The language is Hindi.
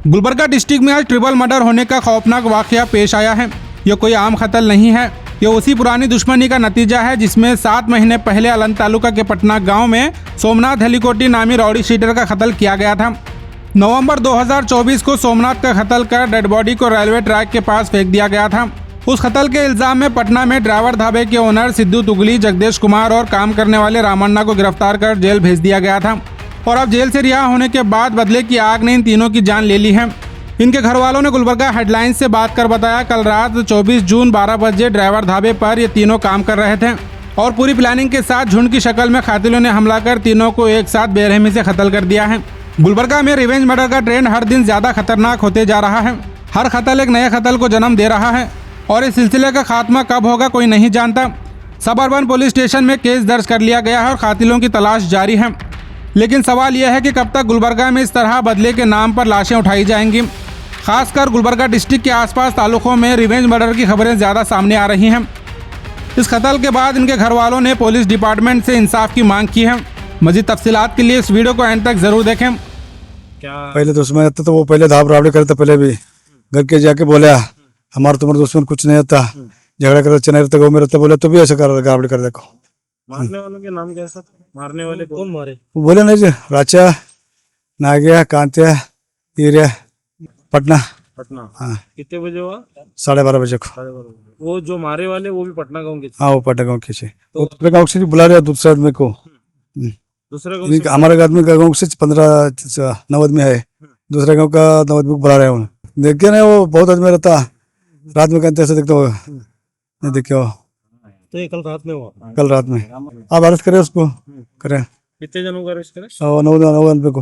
गुलबर्गा डिस्ट्रिक्ट में आज ट्रिपल मर्डर होने का खौफनाक वाकया पेश आया है। यह कोई आम कत्ल नहीं है, ये उसी पुरानी दुश्मनी का नतीजा है जिसमें 7 महीने पहले अलंग तालुका के पटना गांव में सोमनाथ हेलीकोटी नामी रौडी शीटर का कत्ल किया गया था। नवंबर 2024 को सोमनाथ का कत्ल कर डेड बॉडी को रेलवे ट्रैक के पास फेंक दिया गया था। उस कत्ल के इल्जाम में पटना में ड्राइवर ढाबे के ओनर सिद्धू तुगली, जगदेश कुमार और काम करने वाले रामन्ना को गिरफ्तार कर जेल भेज दिया गया था। और अब जेल से रिहा होने के बाद बदले की आग ने इन तीनों की जान ले ली है। इनके घर वालों ने गुलबर्गा हेडलाइंस से बात कर बताया, कल रात 24 जून 12 बजे ड्राइवर ढाबे पर ये तीनों काम कर रहे थे और पूरी प्लानिंग के साथ झुंड की शक्ल में कातिलों ने हमला कर तीनों को एक साथ बेरहमी से कत्ल कर दिया है। गुलबर्गा में रिवेंज मर्डर का ट्रेंड हर दिन ज्यादा खतरनाक होते जा रहा है। हर कत्ल एक नए कत्ल को जन्म दे रहा है और इस सिलसिले का खात्मा कब होगा कोई नहीं जानता। सबअर्बन पुलिस स्टेशन में केस दर्ज कर लिया गया है और कातिलों की तलाश जारी है। लेकिन सवाल यह है कि कब तक गुलबर्गा में इस तरह बदले के नाम पर लाशें उठाई जाएंगी। खासकर गुलबर्गा डिस्ट्रिक्ट के आसपास तालुकों में रिवेंज मर्डर की खबरें ज़्यादा सामने आ रही हैं। इस कत्ल के बाद इनके घर वालों ने पुलिस डिपार्टमेंट से इंसाफ की मांग की है। मज़ीद तफसीलात के लिए इस वीडियो को एंड तक ज़रूर देखें। क्या पहले दुश्मन था तो वो पहले धाप रावड़ी करता, पहले भी घर के जाके बोला हमारा तुम्हारा दुश्मन कुछ नहीं होता, झगड़ा कर चना रहता गाँव में रहता, बोले तो भी ऐसा कर रावड़ी कर देखो। मारने वालों के नाम कैसा था? मारने वाले कौन मारे? वो बोले नहीं जी, राचा, नागिया, कांतिया, हीरिया, पटना। हाँ। कितने बजे हुआ? 12:30 बजे को। 12:30 वो जो मारे वाले वो भी पटना गांव के थे? हाँ, वो पटना गाँव के थे। वो दूसरे गाँव से बुला रहे दूसरे आदमी को। दूसरे गांव से? हमारे आदमी का गाँव से 15-9 आदमी है, दूसरे गाँव का 9 आदमी को बुला रहे हैं। देखिए ना, वो बहुत आदमी रहता, रात में कहते ऐसे देखते हो नहीं देखे हो। तो ये कल रात में हुआ? कल रात में। आप अरेस्ट करें उसको, करें। कितने जनों का अरेस्ट करें? 9 आदमी को।